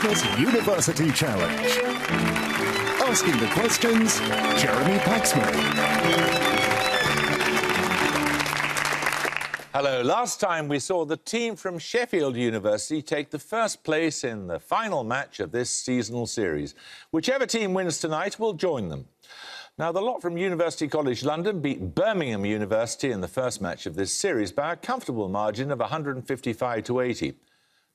Christmas University Challenge. Asking the questions, Jeremy Paxman. Hello. Last time we saw the team from Sheffield University take the first place in the final match of this seasonal series. Whichever team wins tonight will join them. Now, the lot from University College London beat Birmingham University in the first match of this series by a comfortable margin of 155 to 80.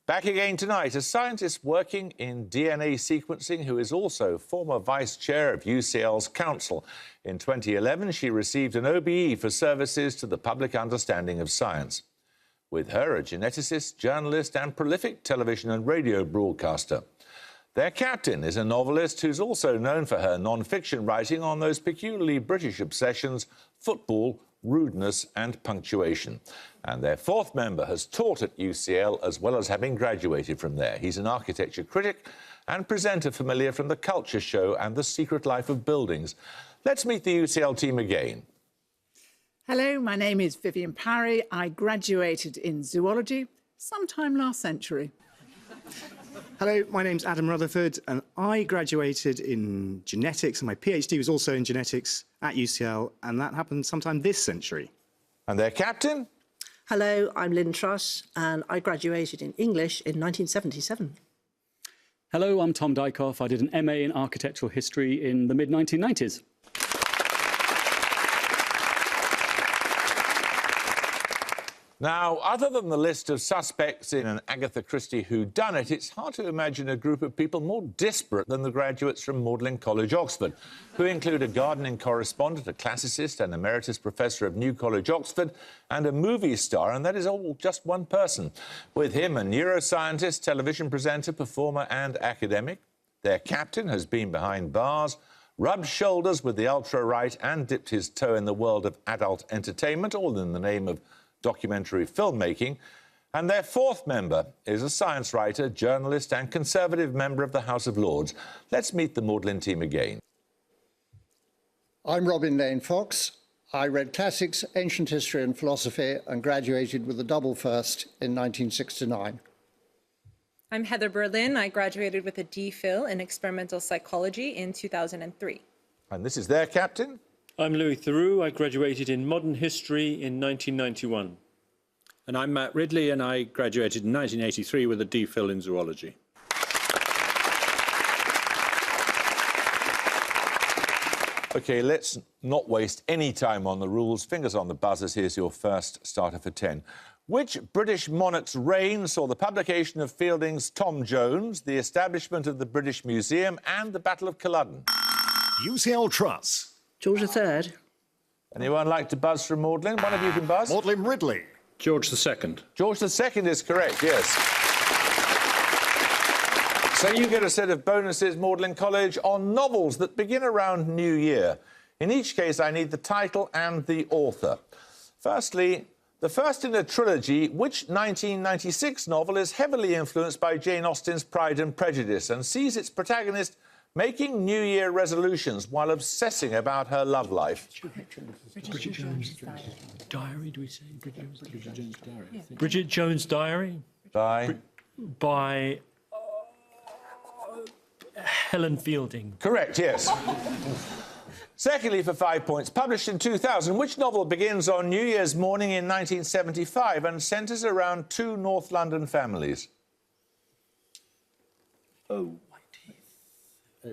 Back again tonight, a scientist working in DNA sequencing who is also former vice chair of UCL's council. In 2011, she received an OBE for services to the public understanding of science. With her, a geneticist, journalist and prolific television and radio broadcaster. Their captain is a novelist who's also known for her non-fiction writing on those peculiarly British obsessions, football, rudeness and punctuation. And their fourth member has taught at UCL as well as having graduated from there. He's an architecture critic and presenter familiar from The Culture Show and The Secret Life of Buildings. Let's meet the UCL team again. Hello, my name is Vivian Parry. I graduated in zoology sometime last century. Hello, my name's Adam Rutherford and I graduated in genetics and my PhD was also in genetics at UCL and that happened sometime this century. And their captain? Hello, I'm Lynn Truss and I graduated in English in 1977. Hello, I'm Tom Dykoff. I did an MA in architectural history in the mid-1990s. Now, other than the list of suspects in an Agatha Christie whodunit, it's hard to imagine a group of people more disparate than the graduates from Magdalen College, Oxford, who include a gardening correspondent, a classicist, an emeritus professor of New College, Oxford, and a movie star, and that is all just one person. With him, a neuroscientist, television presenter, performer and academic. Their captain has been behind bars, rubbed shoulders with the ultra-right and dipped his toe in the world of adult entertainment, all in the name of documentary filmmaking. And their fourth member is a science writer, journalist and Conservative member of the House of Lords. Let's meet the Magdalen team again. I'm Robin Lane Fox. I read classics, ancient history and philosophy and graduated with a double first in 1969. I'm Heather Berlin. I graduated with a DPhil in experimental psychology in 2003. And this is their captain? I'm Louis Theroux. I graduated in modern history in 1991. And I'm Matt Ridley, and I graduated in 1983 with a DPhil in zoology. OK, let's not waste any time on the rules. Fingers on the buzzers. Here's your first starter for 10. Which British monarch's reign saw the publication of Fielding's Tom Jones, the establishment of the British Museum and the Battle of Culloden? UCL Truss. George III. Anyone like to buzz from Magdalen? One of you can buzz. Magdalen Ridley. George II. George II is correct, yes. So you get a set of bonuses, Magdalen College, on novels that begin around New Year. In each case, I need the title and the author. Firstly, the first in a trilogy, which 1996 novel is heavily influenced by Jane Austen's Pride and Prejudice and sees its protagonist making New Year resolutions while obsessing about her love life? Bridget Jones' Diary, do we say? Bridget Jones' Diary. Yeah. Bridget Jones' Diary? By Helen Fielding. Correct, yes. Secondly, for 5 points, published in 2000, which novel begins on New Year's morning in 1975 and centres around two North London families? Oh. I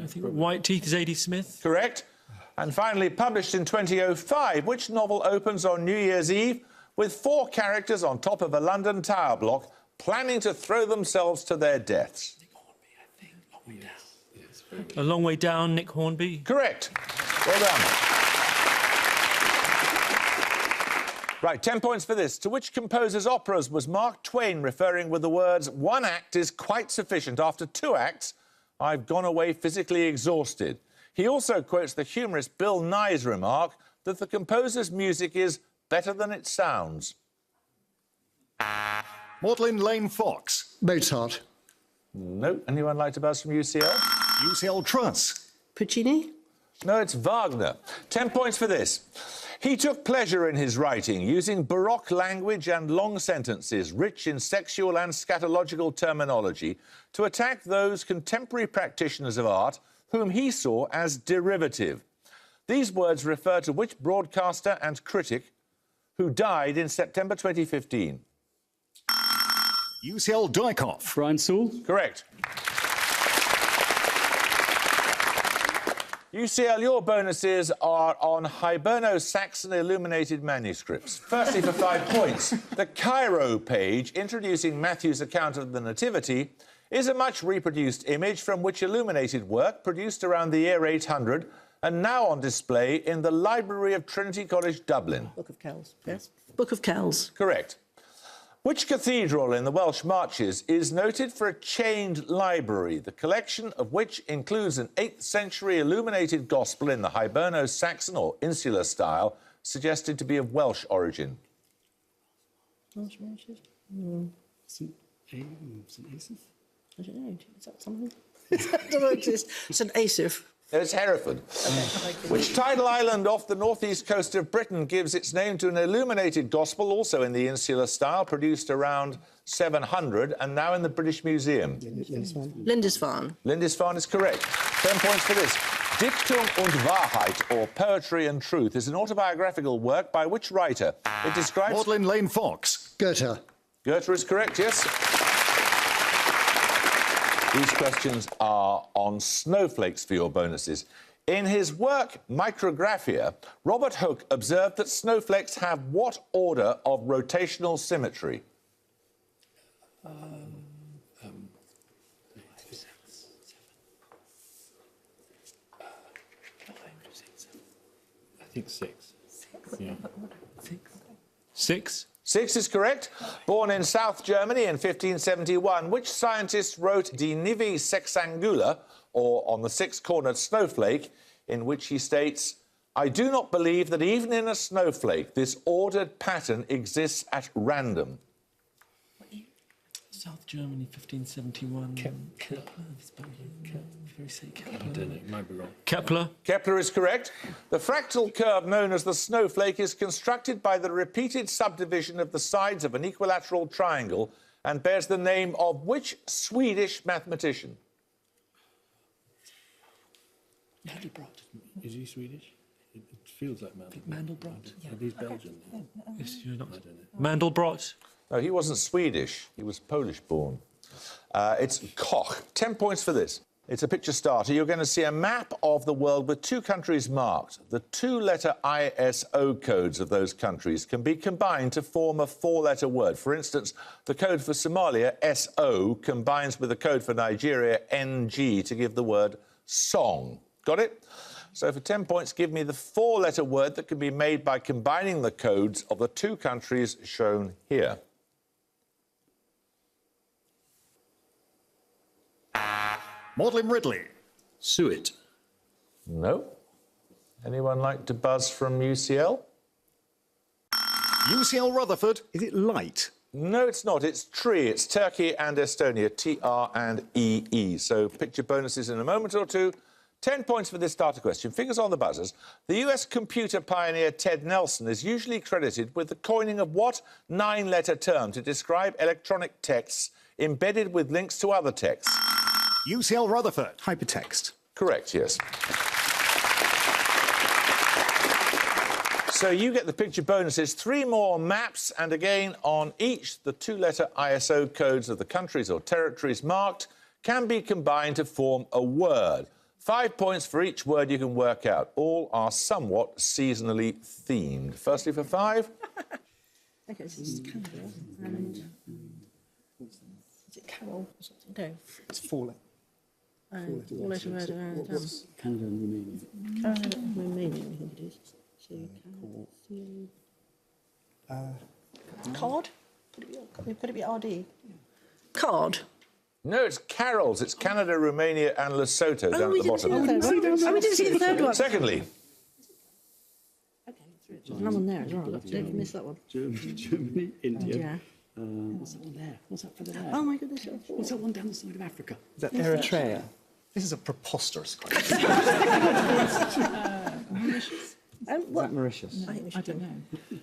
think White Teeth is A.D. Smith. Correct. And finally, published in 2005, which novel opens on New Year's Eve with four characters on top of a London tower block planning to throw themselves to their deaths? Nick Hornby, I think. Oh, yes. A Long Way Down, Nick Hornby. Correct. Well done. Right, 10 points for this. To which composer's operas was Mark Twain referring with the words, "One act is quite sufficient. After two acts, I've gone away physically exhausted"? He also quotes the humorist Bill Nye's remark that the composer's music is better than it sounds. Magdalen Lane Fox. Mozart. No. Anyone like to buzz from UCL? UCL Truss. Puccini. No, it's Wagner. 10 points for this. He took pleasure in his writing, using Baroque language and long sentences, rich in sexual and scatological terminology, to attack those contemporary practitioners of art whom he saw as derivative. These words refer to which broadcaster and critic who died in September 2015? UCL Dykhoff. Brian Sewell. Correct. UCL, your bonuses are on Hiberno-Saxon illuminated manuscripts. Firstly, for 5 points, the Cairo page introducing Matthew's account of the Nativity is a much reproduced image from which illuminated work produced around the year 800 and now on display in the Library of Trinity College, Dublin. Book of Kells, yes? Book of Kells. Correct. Which cathedral in the Welsh Marches is noted for a chained library, the collection of which includes an 8th century illuminated gospel in the Hiberno-Saxon or insular style, suggested to be of Welsh origin? Welsh Marches? St. Asaph? I don't know. Is that something? That doesn't exist. St. Asaph. It's Hereford. Which tidal island off the northeast coast of Britain gives its name to an illuminated gospel, also in the insular style, produced around 700 and now in the British Museum? Lindisfarne. Lindisfarne is correct. 10 points for this. Dichtung und Wahrheit, or Poetry and Truth, is an autobiographical work by which writer? It describes... Magdalene Lane Fox. Goethe. Goethe is correct, yes. These questions are on snowflakes for your bonuses. In his work, Micrographia, Robert Hooke observed that snowflakes have what order of rotational symmetry? I think 6. Yeah. 6? 6 is correct. Born in South Germany in 1571, which scientist wrote De Nivi Sexangula, or On the Six-Cornered Snowflake, in which he states, I do not believe that even in a snowflake this ordered pattern exists at random. South Germany, 1571. Kepler. I don't know, it might be wrong. Kepler? Kepler is correct. The fractal curve known as the snowflake is constructed by the repeated subdivision of the sides of an equilateral triangle and bears the name of which Swedish mathematician? Mandelbrot. Is he Swedish? It feels like Mandelbrot. Yeah. He's Belgian. Yes, you're not. I don't know. Mandelbrot? No, he wasn't Swedish. He was Polish-born. It's Koch. 10 points for this. It's a picture starter. You're going to see a map of the world with 2 countries marked. The 2-letter ISO codes of those countries can be combined to form a 4-letter word. For instance, the code for Somalia, SO, combines with the code for Nigeria, NG, to give the word song. Got it? So for 10 points, give me the 4-letter word that can be made by combining the codes of the 2 countries shown here. Magdalene Ridley. Suet. No. Anyone like to buzz from UCL? UCL Rutherford. Is it light? No, it's not. It's tree. It's Turkey and Estonia, TR and EE. So picture bonuses in a moment or two. 10 points for this starter question. Fingers on the buzzers. The US computer pioneer Ted Nelson is usually credited with the coining of what 9-letter term to describe electronic texts embedded with links to other texts? UCL Rutherford. Hypertext. Correct, yes. So you get the picture bonuses, 3 more maps, and again, on each, the 2-letter ISO codes of the countries or territories marked can be combined to form a word. 5 points for each word you can work out. All are somewhat seasonally themed. Firstly, for 5. Okay, this is Canada. And is it Carol or something? No. It's 4 letters. 4 letter word. Canada and Romania. Canada and Romania, I think it is. So, card? Could it be RD? Card. No, it's carols. It's Canada, Romania and Lesotho down at the bottom. We didn't see the third one. Secondly. Okay, there's another one there as well. Don't miss that one. Germany, India. Yeah. What's that one there? What's that further there? Oh, my goodness. What's that one down the side of Africa? Is that Eritrea? This is a preposterous question. What? Mauritius. I don't know.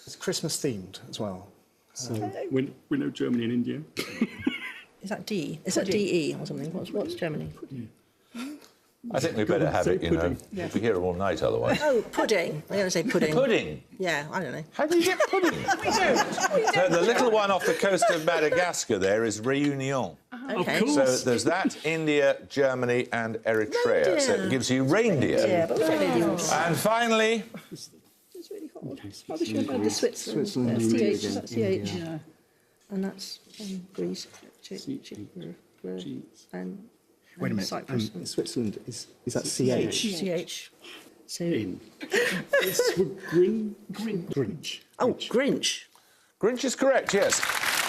It's Christmas themed as well. So we know Germany and India. Is that D? Is that DE or something? What's Germany? I think we better have it, you know. We'll be here all night otherwise. Oh, pudding. I'm going to say pudding. Pudding? Yeah, I don't know. How do you get pudding? No, the little one off the coast of Madagascar there is Réunion. Okay. Of So course. there's that, India, Germany and Eritrea. Reindeer. So it gives you reindeer. Yeah, but we don't really want. And finally, It's really hot. I wish we had the Switzerland. Switzerland, CH, Norway is that again. CH? Yeah. And that's Greece. And Wait a minute. Cyprus. Switzerland, is that CH? CH. So, It's Grinch. oh, Grinch. Grinch is correct, yes.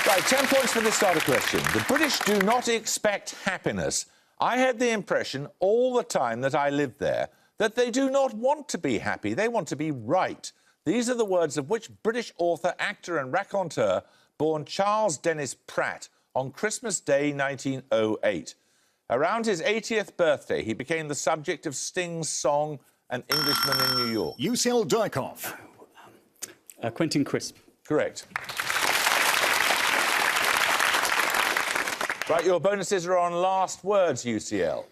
Right, 10 points for the starter question. The British do not expect happiness. I had the impression all the time that I lived there that they do not want to be happy. They want to be right. These are the words of which British author, actor and raconteur born Charles Dennis Pratt on Christmas Day 1908. Around his 80th birthday, he became the subject of Sting's song An Englishman in New York. UCL Dykhoff. Quentin Crisp. Correct. Right, your bonuses are on last words, UCL.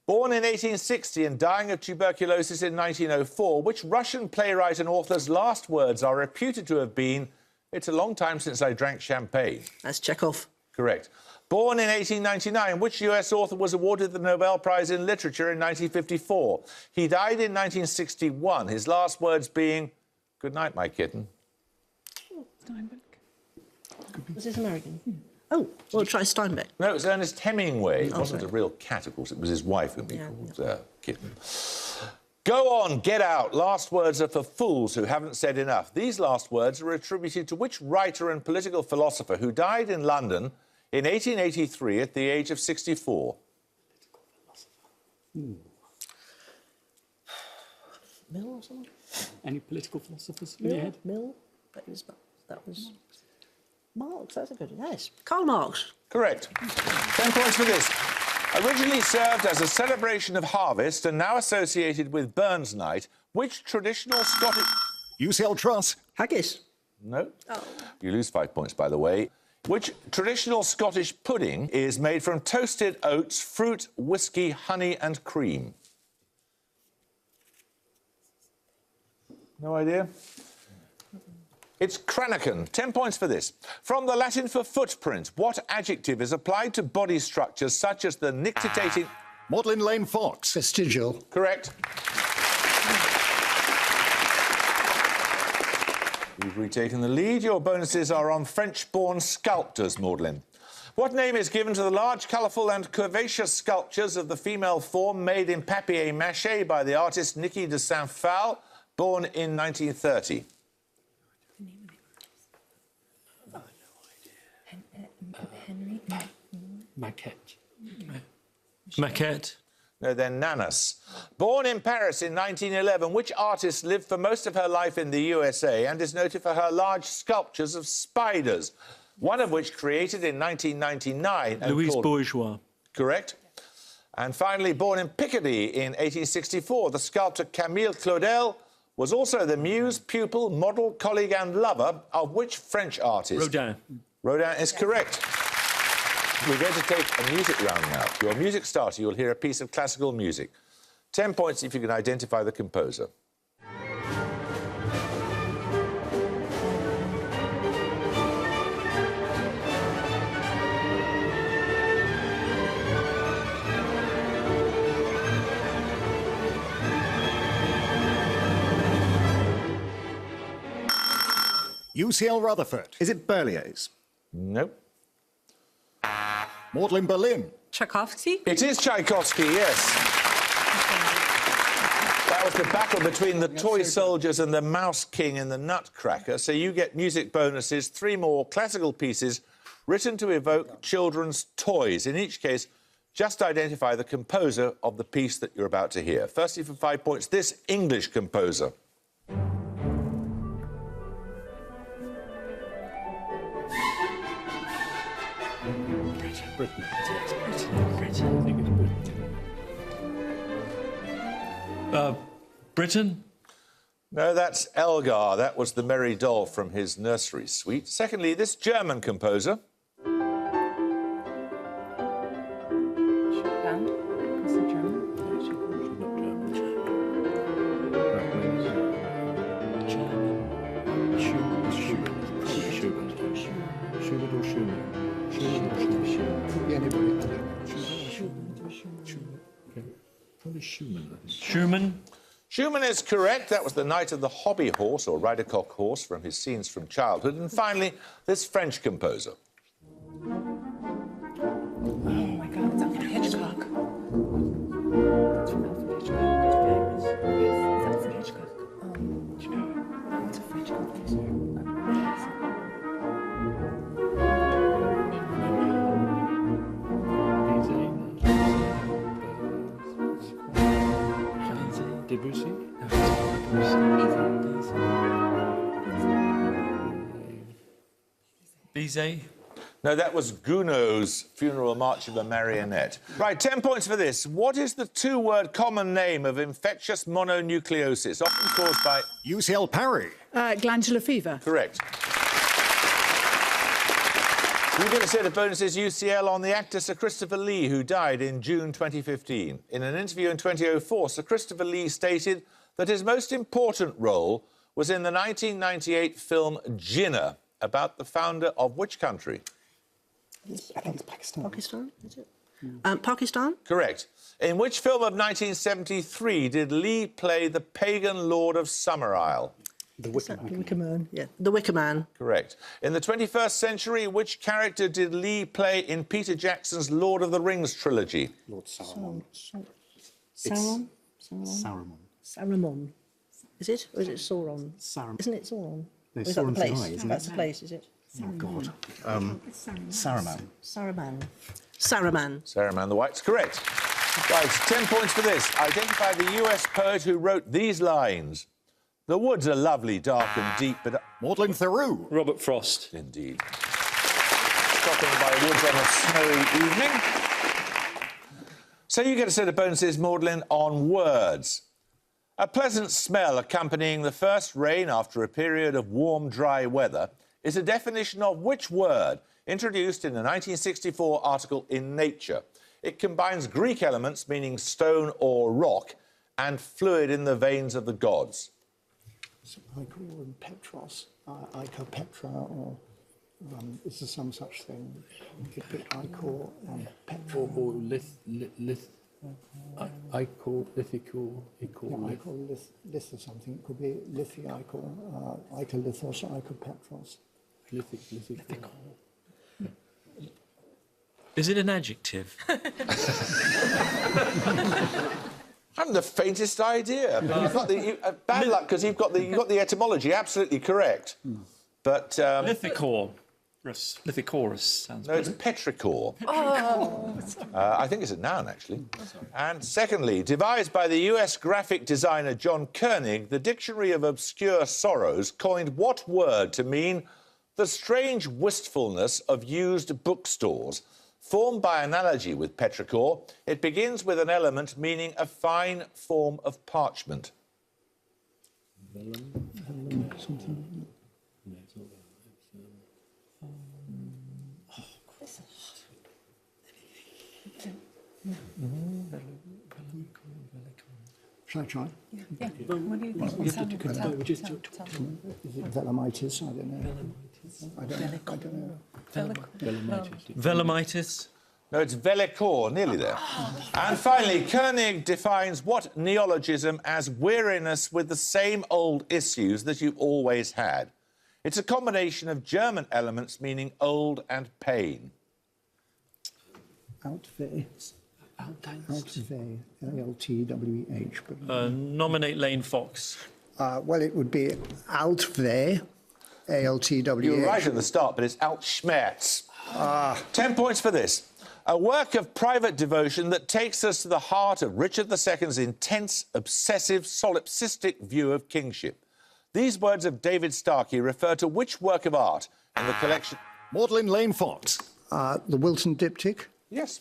Born in 1860 and dying of tuberculosis in 1904, which Russian playwright and author's last words are reputed to have been, "It's a long time since I drank champagne"? That's Chekhov. Correct. Born in 1899, which US author was awarded the Nobel Prize in Literature in 1954? He died in 1961, his last words being, "Good night, my kitten." Steinbeck. Was this American? Oh, well, try Steinbeck. No, it was Ernest Hemingway. It wasn't a real cat, of course. It was his wife whom he called kitten. Go on, get out. Last words are for fools who haven't said enough. These last words are attributed to which writer and political philosopher who died in London in 1883 at the age of 64? Mill or something? Any political philosophers in your head? Mill? That was Marx. That's a good one. Yes. Karl Marx. Correct. 10 points for this. Originally served as a celebration of harvest and now associated with Burns Night, which traditional Scottish... UCL Truss. Haggis. No. Oh. You lose 5 points, by the way. Which traditional Scottish pudding is made from toasted oats, fruit, whiskey, honey and cream? No idea? It's Cranachan. 10 points for this. From the Latin for footprint, what adjective is applied to body structures such as the nictitating... Magdalene Lane Fox. Vestigial. Correct. You've retaken the lead. Your bonuses are on French-born sculptors, Magdalene. What name is given to the large, colourful and curvaceous sculptures of the female form made in papier-mâché by the artist Niki de Saint-Phal, born in 1930? Henry. Maquette. Maquette. No, they're Nanas. Born in Paris in 1911, which artist lived for most of her life in the USA and is noted for her large sculptures of spiders, one of which created in 1999... and Louise called... Bourgeois. Correct. And finally, born in Picardy in 1864, the sculptor Camille Claudel was also the muse, pupil, model, colleague and lover of which French artist? Rodin. Rodin is correct. We're going to take a music round now. Your music starter, you'll hear a piece of classical music. 10 points if you can identify the composer. UCL Rutherford. Is it Berlioz? Nope. Magdalene Berlin. Tchaikovsky? It is Tchaikovsky, yes. That was the battle between the toy soldiers and the mouse king in the Nutcracker. So you get music bonuses, 3 more classical pieces written to evoke children's toys. In each case, just identify the composer of the piece that you're about to hear. Firstly, for 5 points, this English composer. Britain. Britain? No, that's Elgar. That was the Merry Doll from his nursery suite. Secondly, this German composer. Band. Is it German? Schumann? Schumann is correct. That was the Knight of the Hobby Horse, or Ridercock horse, from his scenes from childhood. And finally, this French composer. Oh my God, it's Alfred Hitchcock. It's from Alfred Hitchcock. Is that Alfred Hitchcock? What's a French composer? Debussy? Bizet? No, that was Gounod's Funeral March of a Marionette. Right, 10 points for this. What is the two-word common name of infectious mononucleosis, often caused by... UCL Parry. Glandular fever. Correct. You get a set of bonuses, UCL, on the actor Sir Christopher Lee, who died in June 2015. In an interview in 2004, Sir Christopher Lee stated that his most important role was in the 1998 film Jinnah, about the founder of which country? I think it's Pakistan. Pakistan, is it? Pakistan? Correct. In which film of 1973 did Lee play the pagan lord of Summerisle? The Wicker Man. The Wicker Man, yeah. The Wicker Man. Correct. In the 21st century, which character did Lee play in Peter Jackson's Lord of the Rings trilogy? Lord Saruman. Sauron? Saruman. Saruman. Is it? Or is it Sauron? Saruman. Isn't it Sauron? No, Or is that the Sauron's place? the eye, isn't it? That's the place, is it? Oh, God. Saruman. Saruman. Saruman. Saruman the White's correct. Right, 10 points for this. Identify the US poet who wrote these lines. The woods are lovely, dark and deep, but... Maudlin Theroux. Robert Frost. Indeed. Stopping by woods on a snowy evening. So you get a set of bonuses, Maudlin, on words. A pleasant smell accompanying the first rain after a period of warm, dry weather is a definition of which word introduced in the 1964 article in Nature. It combines Greek elements, meaning stone or rock, and fluid in the veins of the gods. Ichor and Petros, Icopetra, or is there some such thing? You could put Ichor and Petra. Or Ichor, lithical, Yeah, Ichor lith or something. It could be lithiichor, Icholithos, Icopetros. lithical. Is it an adjective? I haven't the faintest idea. You've got bad luck because you've got the etymology absolutely correct. But Lithicorus. Lithicorus sounds no, it's petrichor. I think it's a noun, actually. And secondly, devised by the US graphic designer John Koenig, the Dictionary of Obscure Sorrows coined what word to mean the strange wistfulness of used bookstores? Formed by analogy with petrichor, it begins with an element meaning a fine form of parchment. Shall I try? Yeah. What do you think? Is it velamitis? I don't know. I don't know. Velamitis. No, it's velicor, nearly there. And finally, Koenig defines what neologism as weariness with the same old issues that you've always had. It's a combination of German elements meaning old and pain. Altweh. Altweh. Altweh. Nominate Lane Fox. Well, it would be Altweh. Altweh. You were right at the start, but it's Altschmerz. 10 points for this. A work of private devotion that takes us to the heart of Richard II's intense, obsessive, solipsistic view of kingship. These words of David Starkey refer to which work of art in the collection? Maudlin Lane Fox. The Wilton Diptych. Yes.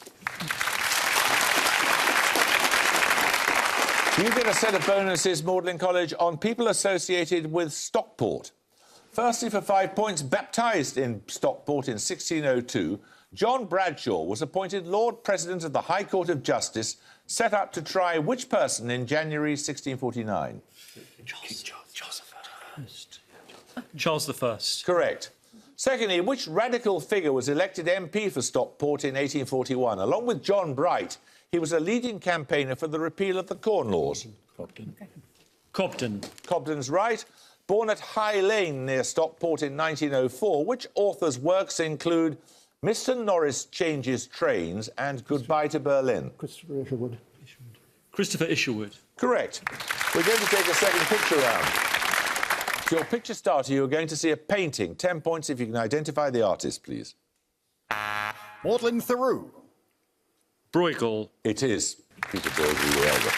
You get a set of bonuses, Magdalen College, on people associated with Stockport. Firstly, for 5 points, baptised in Stockport in 1602, John Bradshaw was appointed Lord President of the High Court of Justice, set up to try which person in January 1649? Charles I. Correct. Secondly, which radical figure was elected MP for Stockport in 1841? Along with John Bright, he was a leading campaigner for the repeal of the Corn Laws. Cobden. Cobden's right. Born at High Lane near Stockport in 1904, which author's works include Mr. Norris Changes Trains and Goodbye to Berlin? Christopher Isherwood. Christopher Isherwood. Correct. We're going to take a second picture round. For your picture starter, you're going to see a painting. 10 points if you can identify the artist, please. Magdalen Theroux. Bruegel. It is Peter Bruegel, the elder.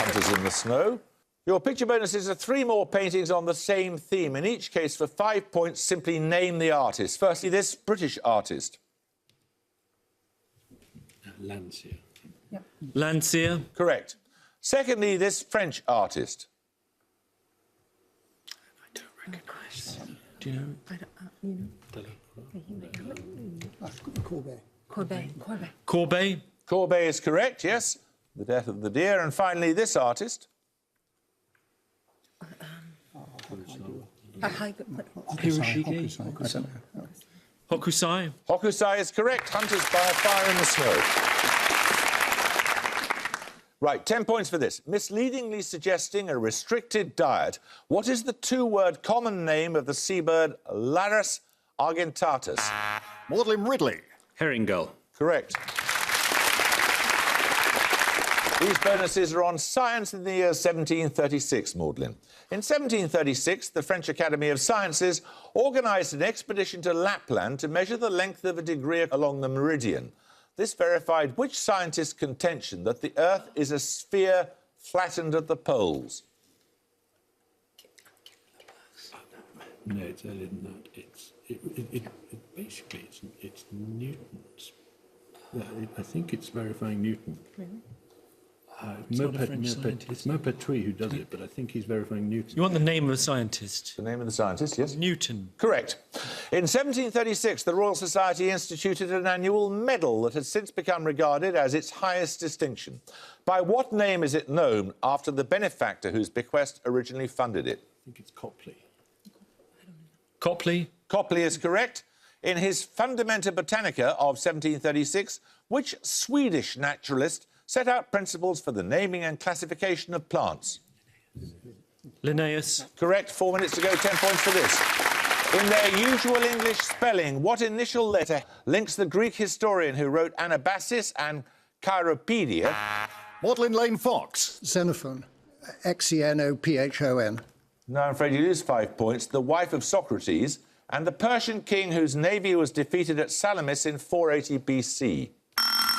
Hunters in the Snow. Your picture bonuses are 3 more paintings on the same theme. In each case, for 5 points, simply name the artist. Firstly, this British artist. Landseer. Yep. Landseer. Correct. Secondly, this French artist. I don't recognise. Do you know? Courbet. Courbet is correct, yes. The Death of the Deer. And finally, this artist. Hokusai. Hokusai is correct. Hunters by a Fire in the Snow. Right, 10 points for this. Misleadingly suggesting a restricted diet. What is the 2-word common name of the seabird Larus argentatus? Magdalen Ridley. Herring gull. Correct. These bonuses are on science in the year 1736, Magdalen. In 1736, the French Academy of Sciences organised an expedition to Lapland to measure the length of a degree along the meridian. This verified which scientist's contention that the Earth is a sphere flattened at the poles? No, it's earlier than that. Basically it's Newton's. I think it's verifying Newton. Really? It's Maupertuis who does it, but I think he's verifying Newton. You want the name of the scientist? The name of the scientist, yes. Newton. Correct. In 1736, the Royal Society instituted an annual medal that has since become regarded as its highest distinction. By what name is it known after the benefactor whose bequest originally funded it? I think it's Copley. Copley? Copley is correct. In his Fundamenta Botanica of 1736, which Swedish naturalist set out principles for the naming and classification of plants? Linnaeus. Correct. 4 minutes to go. 10 points for this. In their usual English spelling, what initial letter links the Greek historian who wrote Anabasis and Chiropedia? Magdalen Lane Fox. Xenophon. Xenophon. No, I'm afraid you lose 5 points. The wife of Socrates and the Persian king whose navy was defeated at Salamis in 480 BC.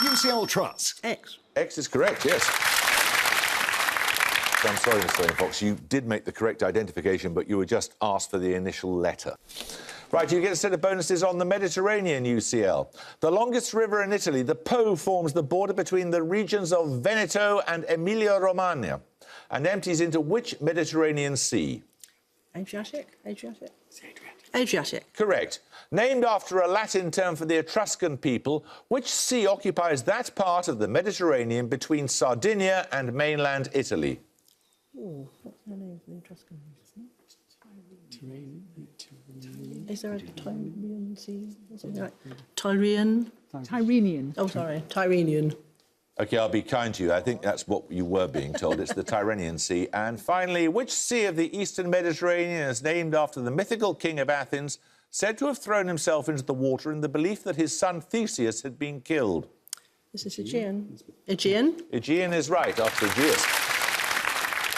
UCL Truss. X. X is correct, yes. I'm sorry, Mr. Lane Fox, you did make the correct identification, but you were just asked for the initial letter. Right, you get a set of bonuses on the Mediterranean, UCL. The longest river in Italy, the Po, forms the border between the regions of Veneto and Emilia-Romagna and empties into which Mediterranean Sea? Adriatic. Correct. Named after a Latin term for the Etruscan people, which sea occupies that part of the Mediterranean between Sardinia and mainland Italy? Oh, what's the name for the Etruscan? Is there a Tyrrhenian Sea? Is it right? Tyrrhenian. Oh, sorry, Tyrrhenian. OK, I'll be kind to you. I think that's what you were being told. It's the Tyrrhenian Sea. And finally, which sea of the eastern Mediterranean is named after the mythical king of Athens, said to have thrown himself into the water in the belief that his son Theseus had been killed? Is this Aegean? Aegean? Aegean is right, after Aegeus.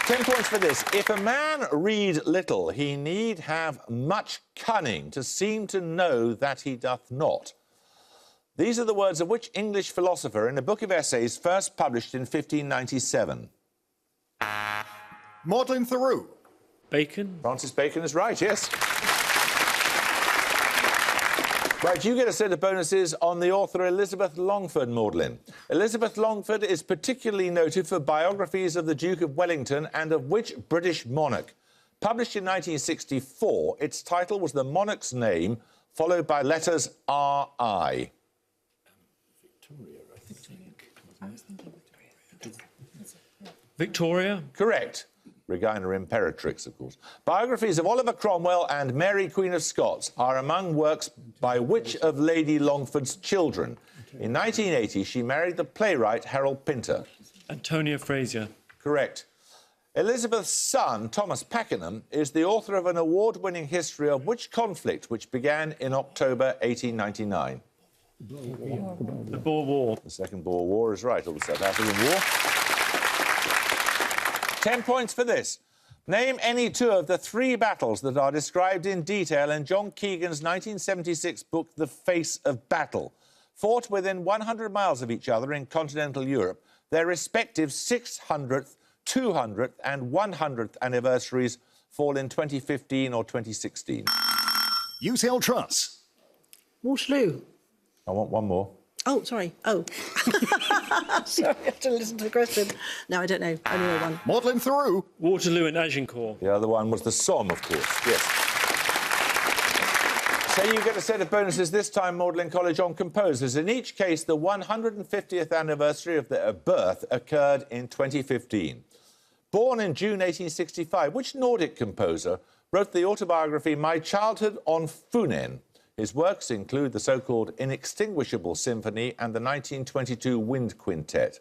10 points for this. If a man read little, he need have much cunning to seem to know that he doth not. These are the words of which English philosopher in a book of essays first published in 1597? Magdalen Theroux. Bacon. Francis Bacon is right, yes. Right, you get a set of bonuses on the author Elizabeth Longford, Magdalene. Elizabeth Longford is particularly noted for biographies of the Duke of Wellington and of which British monarch? Published in 1964, its title was the monarch's name, followed by letters R.I. Victoria, I think. I was thinking Victoria? Correct. Regina Imperatrix, of course. Biographies of Oliver Cromwell and Mary, Queen of Scots, are among works by which of Lady Longford's children? In 1980, she married the playwright Harold Pinter. Antonia Fraser. Correct. Elizabeth's son, Thomas Pakenham, is the author of an award-winning history of which conflict which began in October 1899? The Boer War. The Second Boer War is right, or the South African War. 10 points for this. Name any two of the three battles that are described in detail in John Keegan's 1976 book, The Face of Battle. Fought within 100 miles of each other in continental Europe, their respective 600th, 200th and 100th anniversaries fall in 2015 or 2016. UCL Trust. Waterloo. I want one more. Oh, sorry. Oh. Sorry, I have to listen to the question. No, I don't know. I only know one. Magdalene through. Waterloo and Agincourt. The other one was the Somme, of course, yes. So you get a set of bonuses this time, Magdalene College, on composers. In each case, the 150th anniversary of their birth occurred in 2015. Born in June 1865, which Nordic composer wrote the autobiography My Childhood on Funen? His works include the so-called Inextinguishable Symphony and the 1922 Wind Quintet.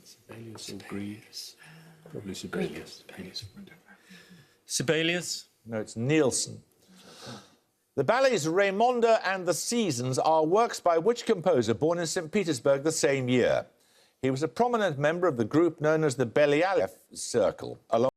Sibelius or Greaves? Probably Sibelius. Sibelius? No, it's Nielsen. The ballets Raymonda and the Seasons are works by which composer born in St. Petersburg the same year? He was a prominent member of the group known as the Belyalev Circle, along